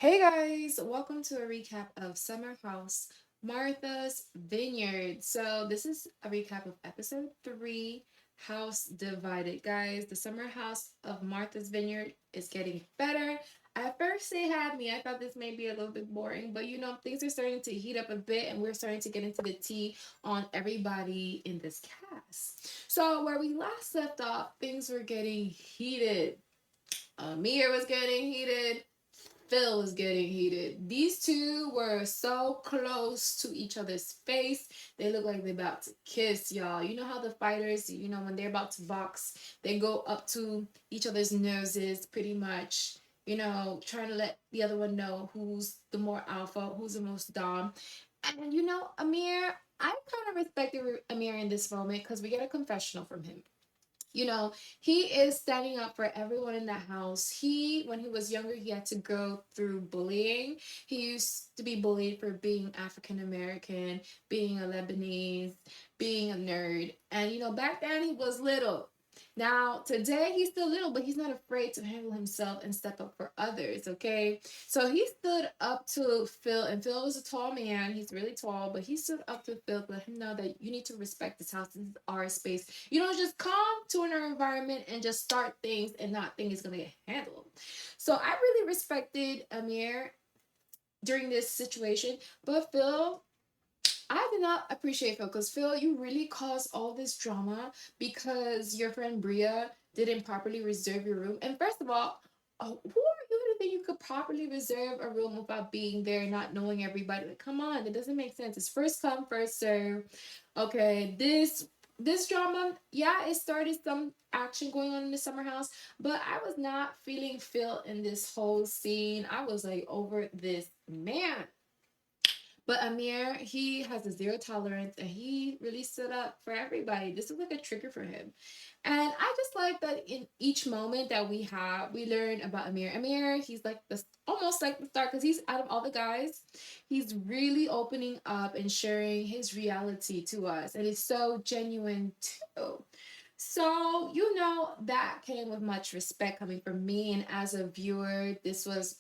Hey guys, welcome to a recap of Summer House Martha's Vineyard. So, this is a recap of episode 3, House Divided. Guys, the Summer House of Martha's Vineyard is getting better. At first, they had me. I thought this may be a little bit boring, but things are starting to heat up a bit, and we're starting to get into the tea on everybody in this cast. So, where we last left off, things were getting heated. Amir was getting heated. Phil was getting heated. These two were so close to each other's face. They look like they're about to kiss, y'all. You know how the fighters, when they're about to box, they go up to each other's noses pretty much, trying to let the other one know who's the more alpha, who's the most dom. And Amir, I kind of respected Amir in this moment because we get a confessional from him. He is standing up for everyone in that house. When he was younger, he had to go through bullying. He used to be bullied for being African American, being a Lebanese, being a nerd. And, back then he was little. Now, today he's still little, but he's not afraid to handle himself and step up for others, okay? So he stood up to Phil, and Phil was a tall man. He's really tall, but he stood up to Phil to let him know that you need to respect this house. This is our space. You don't just come to an environment and just start things and not think it's going to get handled. So I really respected Amir during this situation, but Phil, I did not appreciate Phil because Phil, you really caused all this drama because your friend Bria didn't properly reserve your room. And first of all, who are you to think you could properly reserve a room without being there, not knowing everybody? Like, come on, it doesn't make sense. It's first come, first serve. Okay, this drama, yeah, it started some action going on in the summer house, but I was not feeling Phil in this whole scene. I was like over this man. But Amir, he has a zero tolerance and he really stood up for everybody. This was like a trigger for him. And I just like that in each moment that we have, we learn about Amir. Amir, he's like the almost like the star because he's out of all the guys, he's really opening up and sharing his reality to us. And it's so genuine too. So, that came with much respect coming from me. And as a viewer, this was,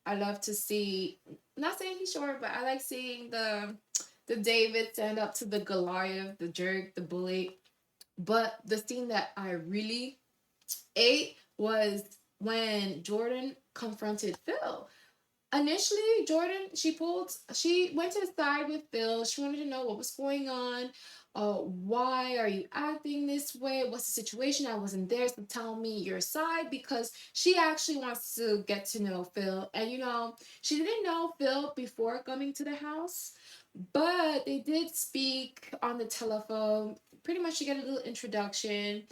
I love to see, not saying he's short, but I like seeing the David stand up to the Goliath, the jerk, the bully. But the scene that I really ate was when Jordan confronted Phil. Initially, Jordan, she went to the side with Phil. She wanted to know what was going on. Why are you acting this way? What's the situation? I wasn't there, so tell me your side because she actually wants to get to know Phil. And she didn't know Phil before coming to the house, but they did speak on the telephone. Pretty much, she got a little introduction,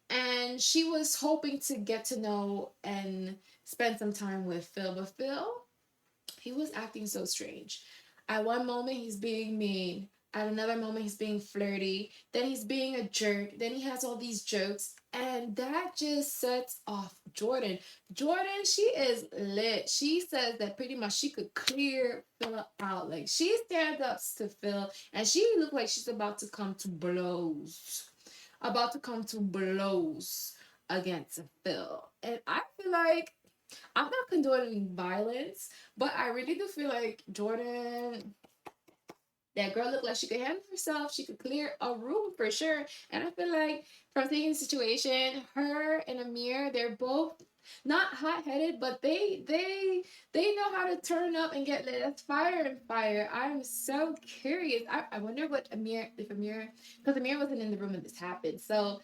and she was hoping to get to know and spend some time with Phil. But Phil, he was acting so strange. At one moment, he's being mean. At another moment, he's being flirty. Then he's being a jerk. Then he has all these jokes. And that just sets off Jordan. Jordan, she is lit. She says that pretty much she could clear Phil out. Like, she stands up to Phil and she looked like she's about to come to blows. About to come to blows against Phil. And I feel like I'm not condoning violence, but I really do feel like Jordan, that girl looked like she could handle herself. She could clear a room for sure. And I feel like from taking the situation, her and Amir, they're both not hot headed, but they know how to turn up and get lit. That's fire and fire. I'm so curious. I wonder what Amir, if Amir, because Amir wasn't in the room when this happened. So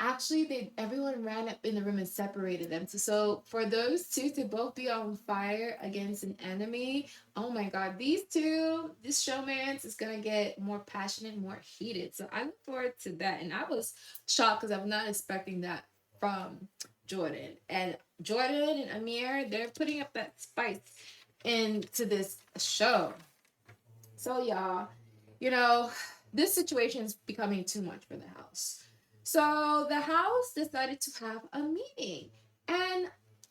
actually everyone ran up in the room and separated them. So for those two to both be on fire against an enemy, oh my god, these two, this showmance is gonna get more passionate, more heated. So I look forward to that. And I was shocked because I'm not expecting that from Jordan. And Jordan and Amir, they're putting up that spice into this show. So y'all, you know, this situation is becoming too much for the house. So the house decided to have a meeting. And,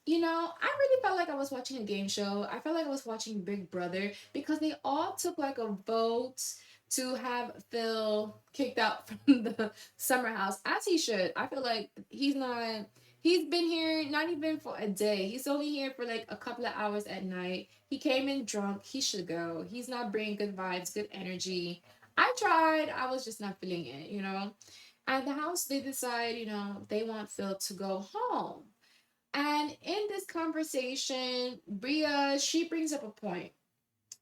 I really felt like I was watching a game show. I felt like I was watching Big Brother because they all took like a vote to have Phil kicked out from the summer house, as he should. I feel like he's not. He's been here not even for a day. He's only here for like a couple of hours at night. He came in drunk. He should go. He's not bringing good vibes, good energy. I tried. I was just not feeling it, you know? At the house, they decide, you know, they want Phil to go home. And in this conversation, Bria, she brings up a point.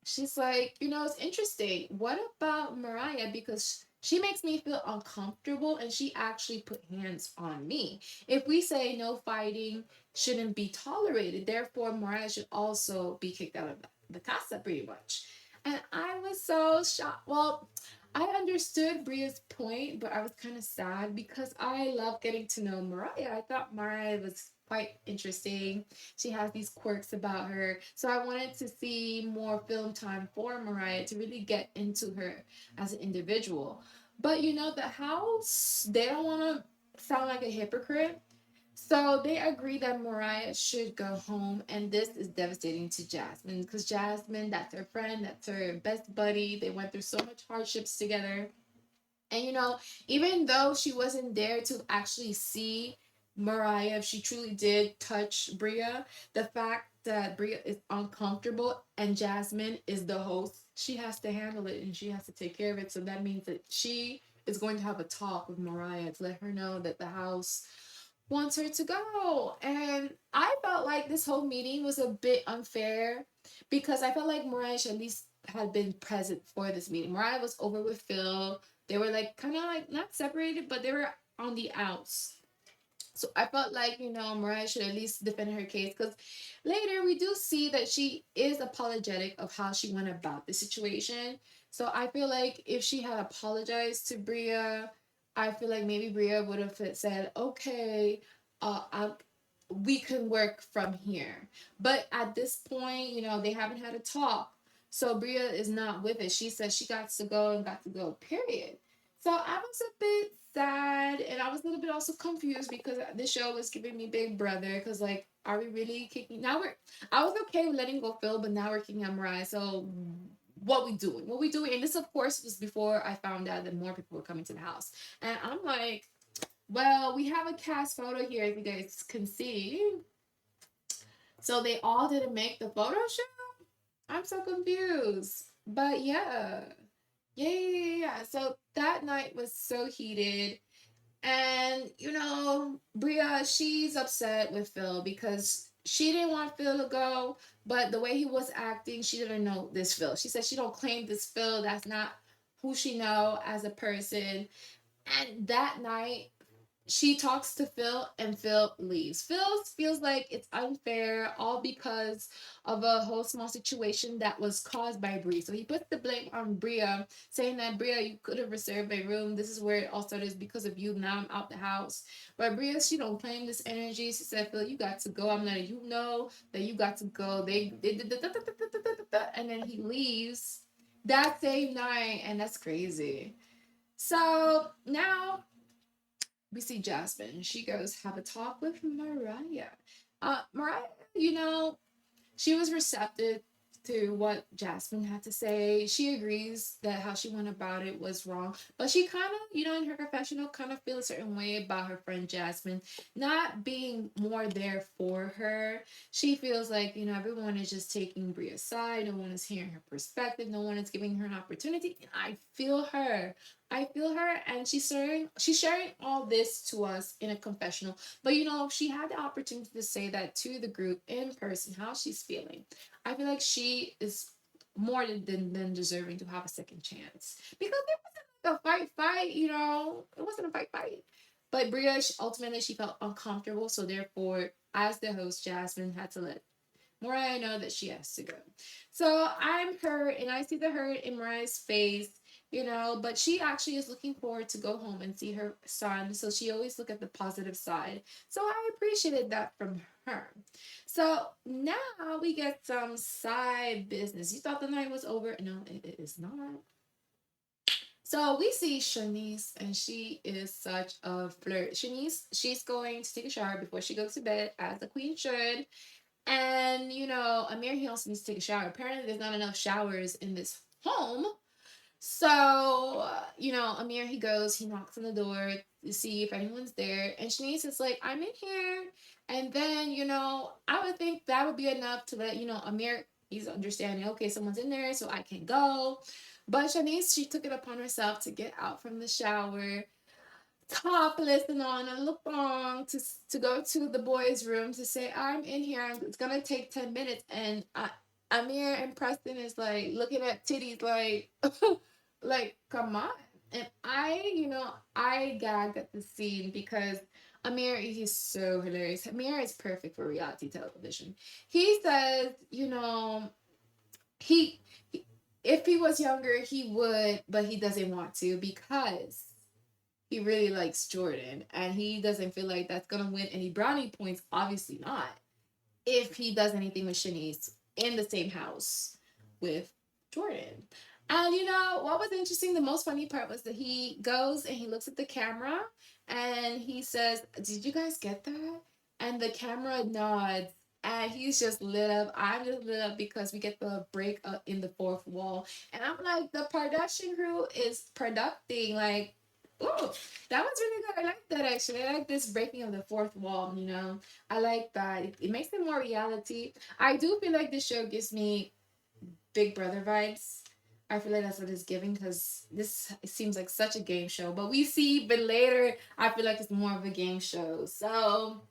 She's like, you know, it's interesting. What about Mariah? Because she makes me feel uncomfortable and she actually put hands on me. If we say no fighting shouldn't be tolerated, therefore Mariah should also be kicked out of the casa pretty much. And I was so shocked. Well, I understood Bria's point, but I was kind of sad because I love getting to know Mariah. I thought Mariah was quite interesting. She has these quirks about her. So I wanted to see more film time for Mariah to really get into her as an individual. But you know, the house, they don't want to sound like a hypocrite. So they agree that Mariah should go home, and this is devastating to Jasmine because Jasmine, that's her friend, that's her best buddy. They went through so much hardships together. And you know, even though she wasn't there to actually see Mariah, if she truly did touch Bria, the fact that Bria is uncomfortable and Jasmine is the host, she has to handle it and she has to take care of it. So that means that she is going to have a talk with Mariah to let her know that the house wants her to go. And I felt like this whole meeting was a bit unfair because I felt like Mariah should at least had been present for this meeting. Mariah was over with Phil. They were like kind of like not separated, but they were on the outs. So I felt like, you know, Mariah should at least defend her case because later we do see that she is apologetic of how she went about the situation. So I feel like if she had apologized to Bria, I feel like maybe Bria would have said, okay, I'll, we can work from here. But at this point, you know, they haven't had a talk. So Bria is not with it. She said she got to go and got to go, period. So I was a bit sad and I was a little bit also confused because this show was giving me Big Brother because like are we really kicking now we're I was okay with letting go Phil, but now we're kicking out Mariah. So what we doing, and this of course was before I found out that more people were coming to the house, and I'm like, well, we have a cast photo here as you guys can see, so they all didn't make the photo shoot. I'm so confused, but yeah. So that night was so heated. And, you know, Bria, she's upset with Phil because she didn't want Phil to go, but the way he was acting, she didn't know this Phil. She said she don't claim this Phil. That's not who she know as a person. And that night, she talks to Phil and Phil leaves. Phil feels like it's unfair all because of a whole small situation that was caused by Bria. So he puts the blame on Bria, saying that Bria, you could have reserved my room. This is where it all started is because of you. Now I'm out the house. But Bria, she don't claim this energy. She said, Phil, you got to go. I'm letting you know that you got to go. They did and then he leaves that same night, and that's crazy. So now we see Jasmine. She goes have a talk with Mariah. Mariah, you know, she was receptive to what Jasmine had to say. She agrees that how she went about it was wrong, but she kind of, you know, in her confessional, kind of feel a certain way about her friend Jasmine not being more there for her. She feels like, you know, everyone is just taking Bria's side. No one is hearing her perspective. No one is giving her an opportunity. And I feel her. I feel her, and she's sharing all this to us in a confessional. But you know, she had the opportunity to say that to the group in person, how she's feeling. I feel like she is more than deserving to have a second chance because it wasn't like a fight, you know. It wasn't a fight. But Bria, ultimately, she felt uncomfortable, so therefore, as the host, Jasmine had to let Mariah know that she has to go. So I'm hurt, and I see the hurt in Mariah's face, you know, but she actually is looking forward to go home and see her son. So she always look at the positive side. So I appreciated that from her. So now we get some side business. You thought the night was over? No, it is not. So we see Shanice, and she is such a flirt. Shanice, she's going to take a shower before she goes to bed, as the queen should. And you know, Amir, he also needs to take a shower. Apparently, there's not enough showers in this home. So, Amir, he goes, he knocks on the door to see if anyone's there. And Shanice is like, I'm in here. And then, I would think that would be enough to let, Amir, he's understanding, okay, someone's in there, so I can go. But Shanice, she took it upon herself to get out from the shower, topless and on a look long, to go to the boys' room to say, I'm in here. It's going to take 10 minutes. And Amir and Preston is like looking at titties like, like, come on. And I gagged at the scene because Amir, he's so hilarious. Amir is perfect for reality television. He says, he, he if he was younger, he would, but he doesn't want to because he really likes Jordan and he doesn't feel like that's gonna win any brownie points. Obviously not. If he does anything with Shanice in the same house with Jordan. And what was interesting, the most funny part was that he goes and he looks at the camera and he says, did you guys get that? And the camera nods and he's just lit up. I'm just lit up because we get the break up in the fourth wall. And I'm like, the production crew is producing like, oh, that was really good. I like that actually. I like this breaking of the fourth wall. I like that. It makes it more reality. I do feel like this show gives me Big Brother vibes. I feel like that's what it's giving because this it seems like such a game show. But we see, but later, I feel like it's more of a game show. So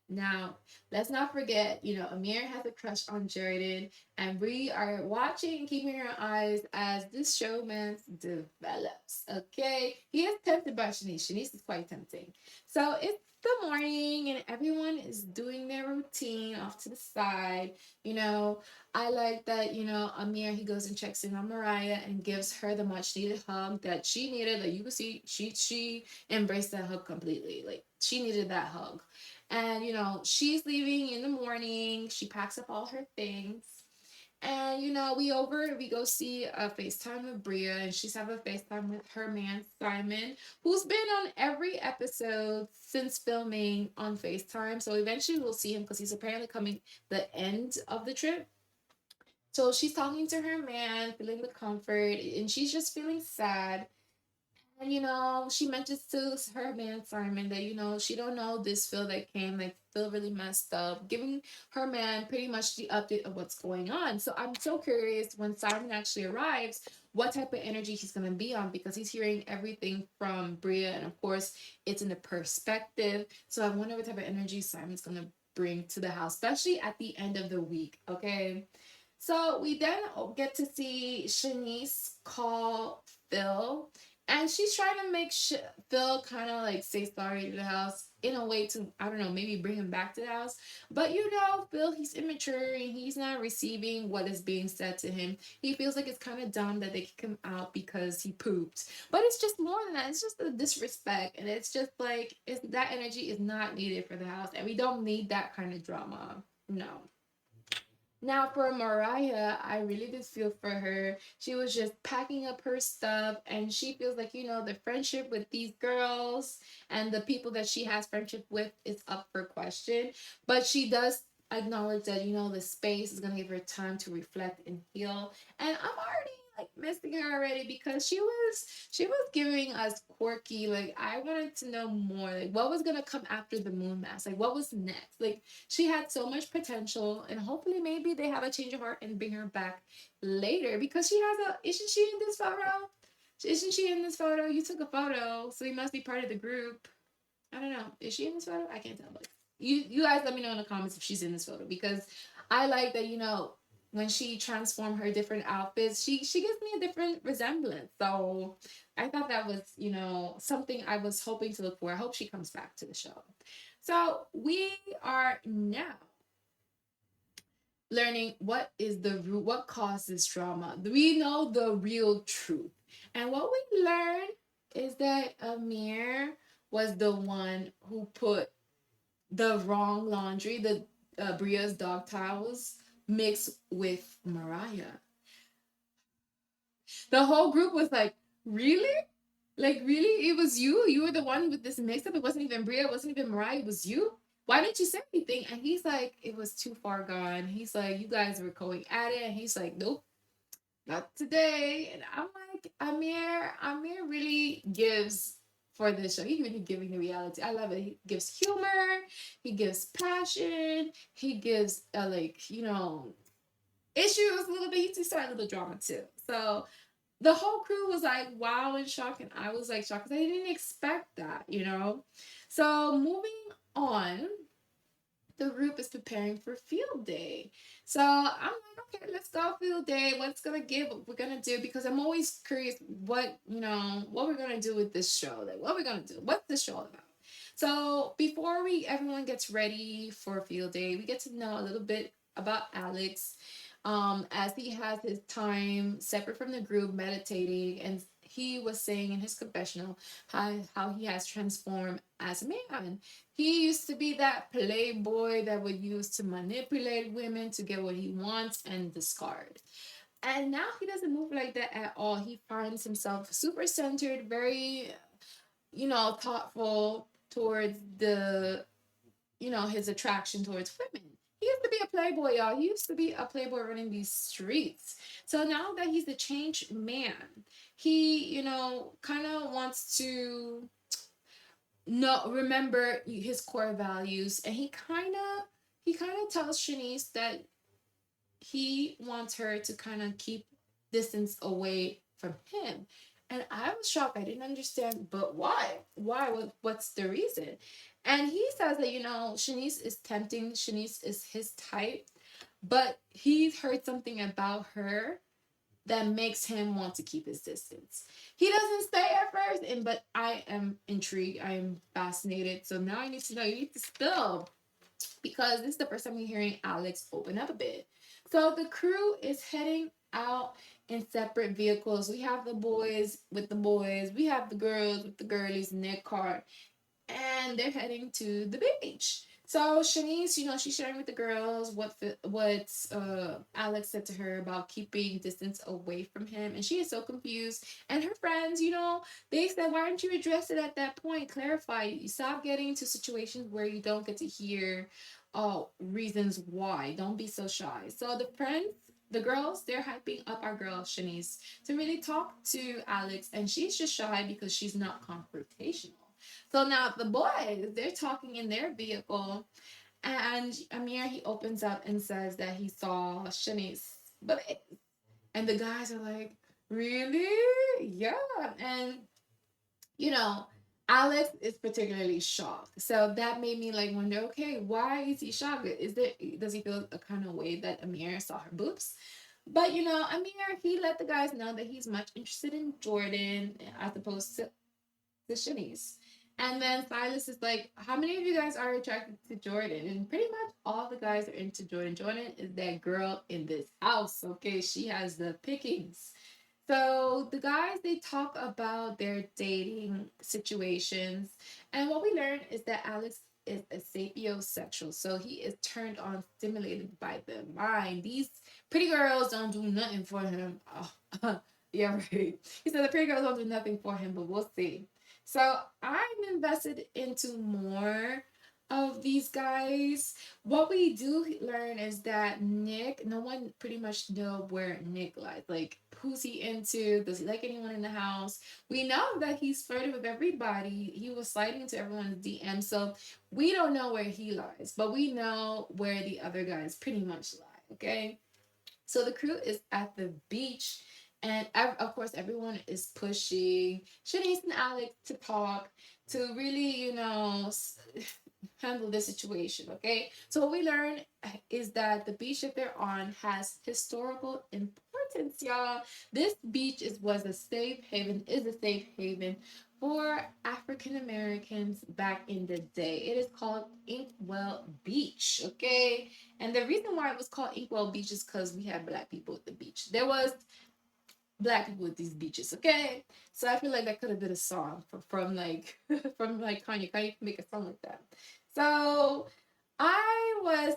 now, let's not forget, Amir has a crush on Jordan, and we are watching, keeping our eyes as this showman develops. Okay, he is tempted by Shanice. Shanice is quite tempting. So it's the morning, and everyone is doing their routine off to the side. You know, I like that. Amir, he goes and checks in on Mariah and gives her the much needed hug that she needed. Like you could see, she embraced that hug completely. Like she needed that hug. And she's leaving in the morning. She packs up all her things. And we go see a FaceTime with Bria, and she's having a FaceTime with her man Simon, who's been on every episode since filming on FaceTime. So eventually we'll see him because he's apparently coming the end of the trip. So she's talking to her man, feeling the comfort, and she's just feeling sad. And she mentions to her man Simon that she don't know this Phil that came, like Phil really messed up, giving her man pretty much the update of what's going on. So I'm so curious when Simon actually arrives, what type of energy he's gonna be on because he's hearing everything from Bria, and of course it's in the perspective. So I wonder what type of energy Simon's gonna bring to the house, especially at the end of the week. Okay. So we then get to see Shanice call Phil, and she's trying to make Phil kind of like say sorry to the house in a way to, I don't know, maybe bring him back to the house. But Phil, he's immature and he's not receiving what is being said to him. He feels like it's kind of dumb that they kick him out because he pooped. But it's just more than that. It's just the disrespect, and it's just like that energy is not needed for the house, and we don't need that kind of drama. No. Now for Mariah, I really did feel for her. She was just packing up her stuff and she feels like, the friendship with these girls and the people that she has friendship with is up for question. But she does acknowledge that, the space is gonna give her time to reflect and heal. And I'm already like missing her already because she was giving us quirky, like I wanted to know more. Like what was gonna come after the moon mask? Like what was next? Like she had so much potential, and hopefully maybe they have a change of heart and bring her back later because she has a. Isn't she in this photo? Isn't she in this photo? You took a photo, so you must be part of the group. I don't know. Is she in this photo? I can't tell, but you guys let me know in the comments if she's in this photo because I like that. When she transformed her different outfits, she gives me a different resemblance. So I thought that was something I was hoping to look for. I hope she comes back to the show. So we are now learning what is the root, what causes trauma. We know the real truth. And what we learned is that Amir was the one who put the wrong laundry, the Bria's dog towels, mixed with Mariah. The whole group was like, really? Like, really? It was you? You were the one with this mix up? It wasn't even Bria, it wasn't even Mariah, it was you? Why didn't you say anything? And he's like, it was too far gone. He's like, you guys were going at it. And he's like, nope. not today. And I'm like, Amir really gives for this show. He's really giving the reality. I love it. He gives humor, he gives passion, he gives like, issues a little bit. He started a little drama too. So the whole crew was like wow and shocked, and I was like shocked because I didn't expect that. So moving on, the group is preparing for field day. So I'm like, okay, let's go field day. What's gonna give? What we're gonna do? Because I'm always curious what we're gonna do with this show. Like, what we're gonna do? What's this show about? So before we everyone gets ready for field day, we get to know a little bit about Alex, as he has his time separate from the group meditating, and he was saying in his confessional how he has transformed as a man. He used to be that playboy that would use to manipulate women to get what he wants and discard. And now he doesn't move like that at all. He finds himself super centered, very, thoughtful towards his attraction towards women. He used to be a playboy, y'all. He used to be a playboy running these streets. So now that he's a changed man, he, kind of wants to no remember his core values, and he kind of tells Shanice that he wants her to kind of keep distance away from him. And I was shocked. I didn't understand, but why? What's the reason? And he says that, Shanice is tempting. Shanice is his type, but he's heard something about her that makes him want to keep his distance. He doesn't say at first, but I am intrigued. I am fascinated. So now I need to know. You need to spill, because this is the first time we're hearing Alex open up a bit. So the crew is heading out in separate vehicles. We have the boys with the boys, we have the girls with the girlies in their car, and they're heading to the beach. So Shanice, she's sharing with the girls what Alex said to her about keeping distance away from him, and she is so confused. And her friends, they said, "Why aren't you address it at that point? Clarify. You stop getting into situations where you don't get to hear, reasons why. Don't be so shy." So the girls, they're hyping up our girl Shanice to really talk to Alex, and she's just shy because she's not confrontational. So now the boys, they're talking in their vehicle, and Amir, he opens up and says that he saw Shanice, but and the guys are like, really? Yeah. And you know, Alex is particularly shocked. So that made me like wonder, okay, why is he shocked? Does he feel a kind of way that Amir saw her boobs? But Amir, he let the guys know that he's much interested in Jordan as opposed to Shanice. And then Silas is like, how many of you guys are attracted to Jordan? And pretty much all the guys are into Jordan. Jordan is that girl in this house. Okay, she has the pickings. So the guys, they talk about their dating situations, and what we learn is that Alex is a sapiosexual, so he is turned on, stimulated by the mind. These pretty girls don't do nothing for him. Oh, yeah, right. He said the pretty girls don't do nothing for him, but we'll see. So I'm invested into more of these guys. What we do learn is that Nick, no one pretty much know where Nick lies. Like, who's he into? Does he like anyone in the house? We know that he's flirted with everybody. He was sliding into everyone's DM. So we don't know where he lies, but we know where the other guys pretty much lie. Okay. So the crew is at the beach, and of course, everyone is pushing Shanice and Alex to talk, to really, handle the situation. Okay. So what we learn is that the beach that they're on has historical importance, y'all. This beach was a safe haven, is a safe haven for African Americans back in the day. It is called Inkwell Beach. Okay. And the reason why it was called Inkwell Beach is because we had black people at the beach. There was black people at these beaches, okay? So I feel like that could have been a song from like from like Kanye. Kanye can make a song like that. So I was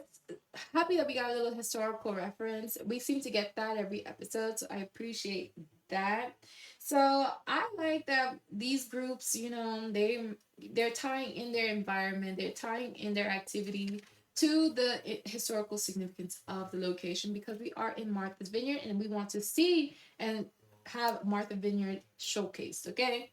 happy that we got a little historical reference. We seem to get that every episode, so I appreciate that. So I like that these groups, they're tying in their environment, they're tying in their activity to the historical significance of the location, because we are in Martha's Vineyard and we want to see and have Martha Vineyard showcased. Okay.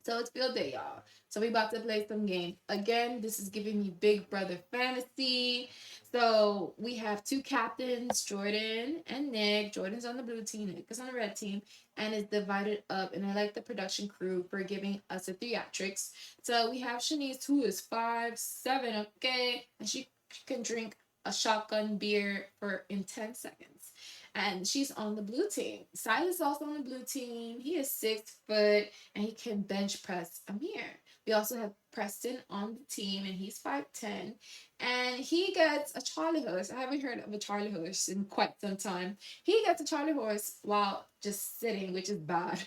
So it's field day, y'all. So we about to play some games. Again, this is giving me Big Brother fantasy. So we have two captains, Jordan and Nick. Jordan's on the blue team, Nick is on the red team, and it's divided up. And I like the production crew for giving us a theatrics. So we have Shanice, who is 5'7", okay, and she can drink a shotgun beer for in 10 seconds, and she's on the blue team. Silas also on the blue team. He is 6 foot and he can bench press Amir. We also have Preston on the team and he's 5'10", and he gets a Charlie horse. I haven't heard of a Charlie horse in quite some time. He gets a Charlie horse while just sitting, which is bad.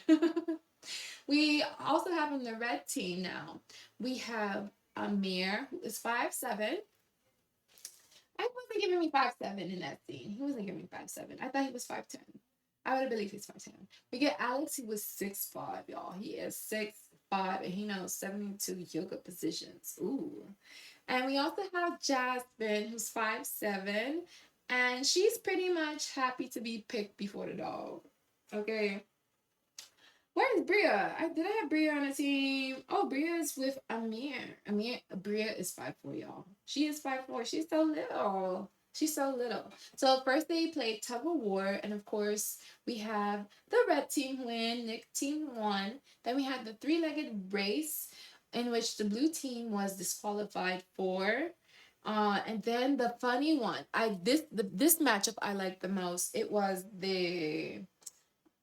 We also have on the red team now. We have Amir, who is 5'7". I wasn't giving me 5'7" in that scene. He wasn't giving me 5'7". I thought he was 5'10". I would have believed he's 5'10". We get Alex, who was 6'5", y'all. He is 6'5", and he knows 72 yoga positions. Ooh. And we also have Jasmine, who's 5'7", and she's pretty much happy to be picked before the dog. Okay. Where's Bria? Did I have Bria on the team? Oh, Bria is with Amir. Bria is 5'4", y'all. She is 5'4". She's so little. She's so little. So first they played tug of war, and of course we have the red team win, Nick team won. Then we had the three-legged race, in which the blue team was disqualified for. And then the funny one, this matchup I liked the most. It was the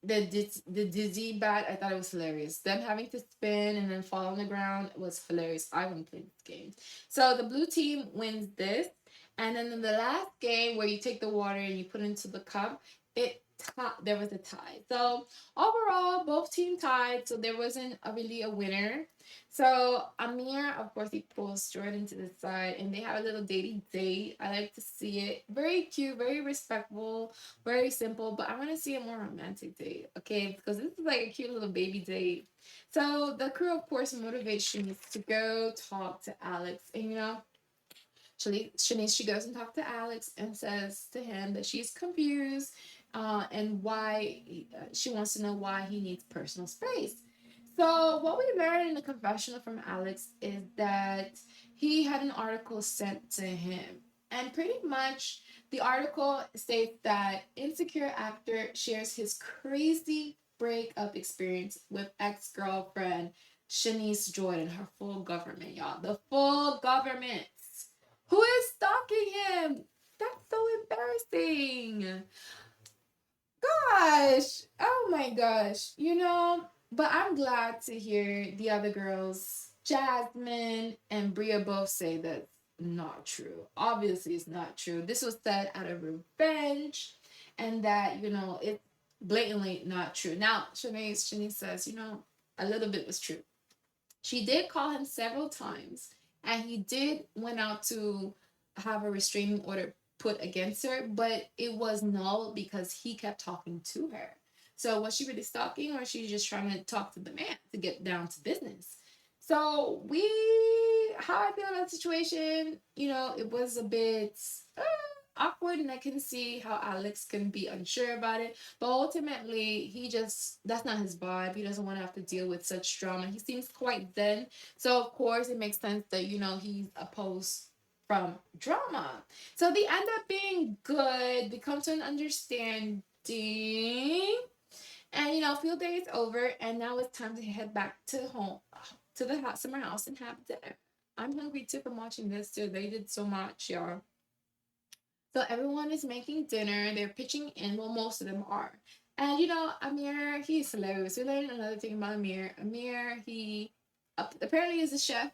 dizzy bat. I thought it was hilarious. Them having to spin and then fall on the ground was hilarious. I haven't played this game. So the blue team wins this. And then in the last game where you take the water and you put it into the cup, there was a tie. So overall, both team tied. So there wasn't really a winner. So Amir, of course, he pulls Jordan to the side and they have a little dating date. I like to see it. Very cute, very respectful, very simple, but I want to see a more romantic date, okay? Because this is like a cute little baby date. So the crew, of course, motivates Shanice to go talk to Alex. And, Shanice, she goes and talks to Alex and says to him that she's confused, and why she wants to know why he needs personal space. So what we learned in the confessional from Alex is that he had an article sent to him. And pretty much the article states that insecure actor shares his crazy breakup experience with ex-girlfriend Shanice Jordan, her full government, y'all. The full government. Who is stalking him? That's so embarrassing. Gosh. Oh my gosh. But I'm glad to hear the other girls, Jasmine and Bria, both say that's not true. Obviously, it's not true. This was said out of revenge, and that, it's blatantly not true. Now, Shanice says, a little bit was true. She did call him several times, and he did went out to have a restraining order put against her, but it was null because he kept talking to her. So was she really stalking, or was she just trying to talk to the man to get down to business? So how I feel about the situation, it was a bit awkward, and I can see how Alex can be unsure about it. But ultimately, that's not his vibe. He doesn't want to have to deal with such drama. He seems quite zen. So of course it makes sense that, he's opposed from drama. So they end up being good. They come to an understanding. And field day is over, and now it's time to head back to home, to the summer house, and have dinner. I'm hungry too from watching this too. They did so much, y'all. So everyone is making dinner. They're pitching in. Well, most of them are. And Amir, he's hilarious. We learned another thing about Amir. Amir, he apparently is a chef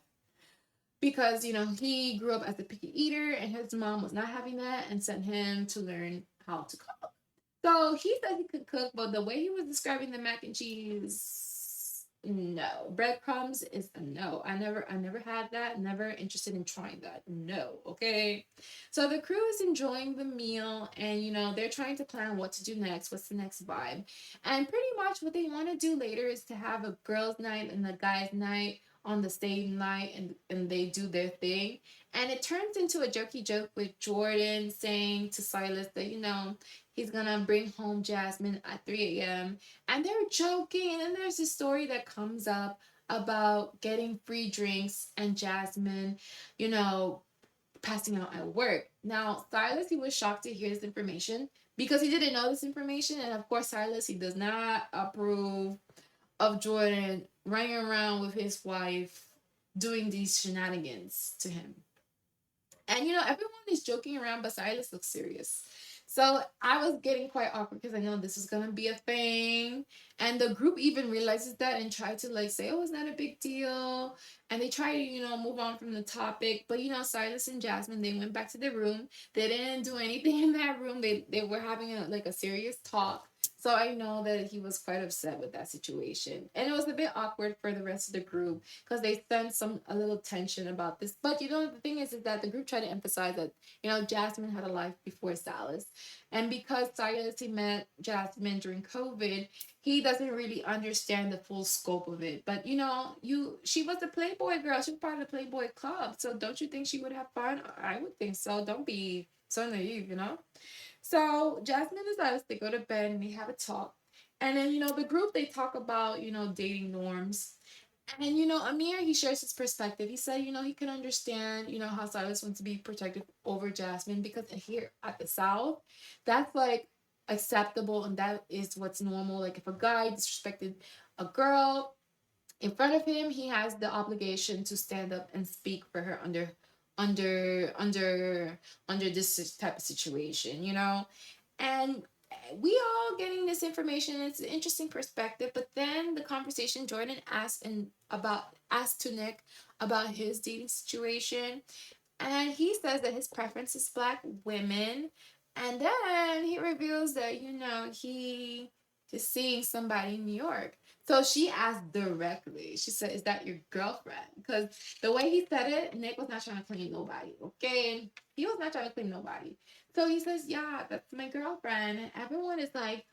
because he grew up as a picky eater, and his mom was not having that and sent him to learn how to cook. So he said he could cook, but the way he was describing the mac and cheese, no. Breadcrumbs is a no. I never had that. Never interested in trying that. No. Okay. So the crew is enjoying the meal, and they're trying to plan what to do next. What's the next vibe? And pretty much what they want to do later is to have a girls' night and a guys' night on the same night, and they do their thing. And it turns into a jokey joke with Jordan saying to Silas that, he's gonna bring home Jasmine at 3 a.m. And they're joking. And there's this story that comes up about getting free drinks and Jasmine, you know, passing out at work. Now, Silas, he was shocked to hear this information because he didn't know this information. And of course, Silas, he does not approve of Jordan running around with his wife doing these shenanigans to him. And everyone is joking around, but Silas looks serious. So I was getting quite awkward because I know this is gonna be a thing. And the group even realizes that and try to like say, oh, it's not a big deal. And they try to, move on from the topic. But Silas and Jasmine, they went back to their room. They didn't do anything in that room. They were having a serious talk. So I know that he was quite upset with that situation. And it was a bit awkward for the rest of the group because they sensed a little tension about this. But the thing is that the group tried to emphasize that, Jasmine had a life before Silas. And because Silas, he met Jasmine during COVID, he doesn't really understand the full scope of it. But she was a Playboy girl. She was part of the Playboy club. So don't you think she would have fun? I would think so. Don't be so naive. So Jasmine and Silas, they go to bed and they have a talk. And then, the group, they talk about, dating norms. And Amir, he shares his perspective. He said, he can understand, how Silas wants to be protective over Jasmine because here at the South, that's like acceptable and that is what's normal. Like if a guy disrespected a girl in front of him, he has the obligation to stand up and speak for her under under this type of situation. And we all getting this information. It's an interesting perspective. But then the conversation, Jordan asked to Nick about his dating situation, and he says that his preference is black women. And then he reveals that, he is seeing somebody in New York. So she asked directly. She said, is that your girlfriend? Because the way he said it, Nick was not trying to claim nobody, okay? He was not trying to claim nobody. So he says, yeah, that's my girlfriend. And everyone is like,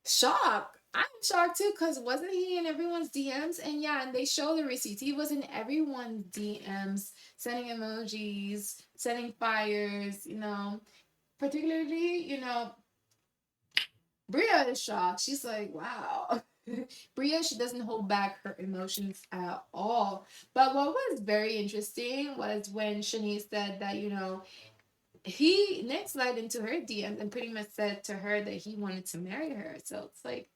shocked. I'm shocked too, because wasn't he in everyone's DMs? And yeah, and they show the receipts. He was in everyone's DMs, sending emojis, sending fires, Particularly, Bria is shocked. She's like, wow. Bria, she doesn't hold back her emotions at all. But what was very interesting was when Shanice said that, Nick slid into her DMs and pretty much said to her that he wanted to marry her. So it's like,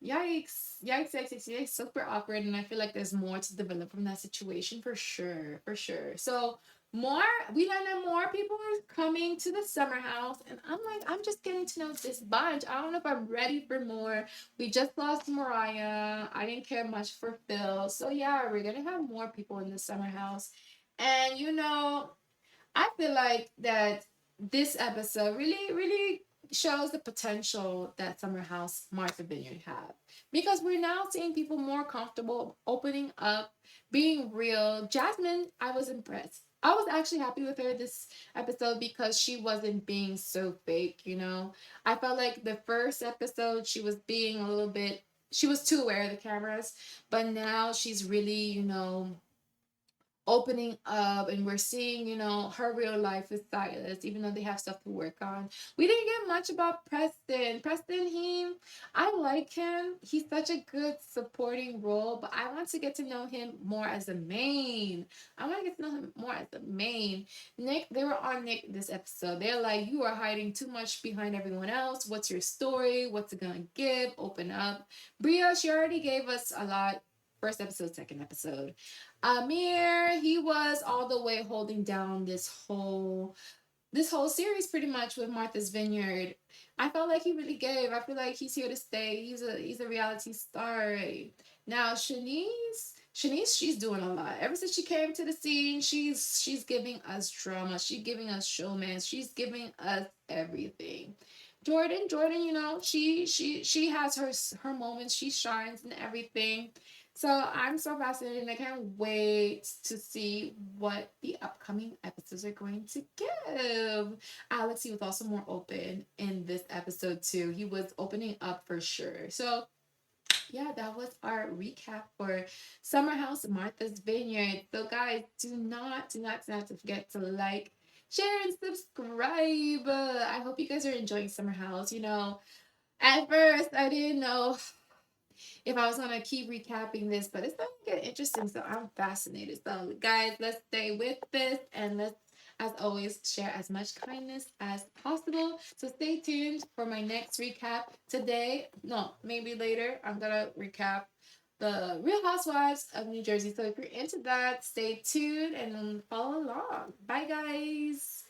yikes, yikes, yikes, yikes, yikes, super awkward. And I feel like there's more to develop from that situation for sure, for sure. So more, we learn that more people are coming to the summer house, and I'm like, I'm just getting to know this bunch. I don't know if I'm ready for more. We just lost Mariah. I didn't care much for Phil. So yeah, we're gonna have more people in the summer house. And I feel like that this episode really, really shows the potential that Summer House Martha Vineyard have. Because we're now seeing people more comfortable opening up, being real. Jasmine, I was impressed. I was actually happy with her this episode because she wasn't being so fake. I felt like the first episode she was being a little bit, she was too aware of the cameras, but now she's really, opening up, and we're seeing her real life with Silas, even though they have stuff to work on. We didn't get much about Preston. I like him. He's such a good supporting role, but I want to get to know him more as a main. I want to get to know him more as the main. Nick, they were on Nick this episode. They're like, you are hiding too much behind everyone else. What's your story? What's it gonna give? Open up. Bria, she already gave us a lot. First episode, second episode. Amir, he was all the way holding down this whole series pretty much with Martha's Vineyard. I felt like he really gave. I feel like he's here to stay. He's a reality star. Now Shanice, she's doing a lot. Ever since she came to the scene, she's giving us drama. She's giving us showman. She's giving us everything. Jordan, she has her moments. She shines and everything. So I'm so fascinated and I can't wait to see what the upcoming episodes are going to give. Alex, he was also more open in this episode too. He was opening up for sure. So Yeah, that was our recap for Summer House Martha's Vineyard. So, guys, do not forget to like, share, and subscribe. I hope you guys are enjoying Summer House. At first, I didn't know if I was gonna keep recapping this, but it's starting to get interesting. So I'm fascinated. So, guys, let's stay with this and let's, as always, share as much kindness as possible. So stay tuned for my next recap today. No, maybe later. I'm gonna recap the Real Housewives of New Jersey. So if you're into that, stay tuned and follow along. Bye, guys.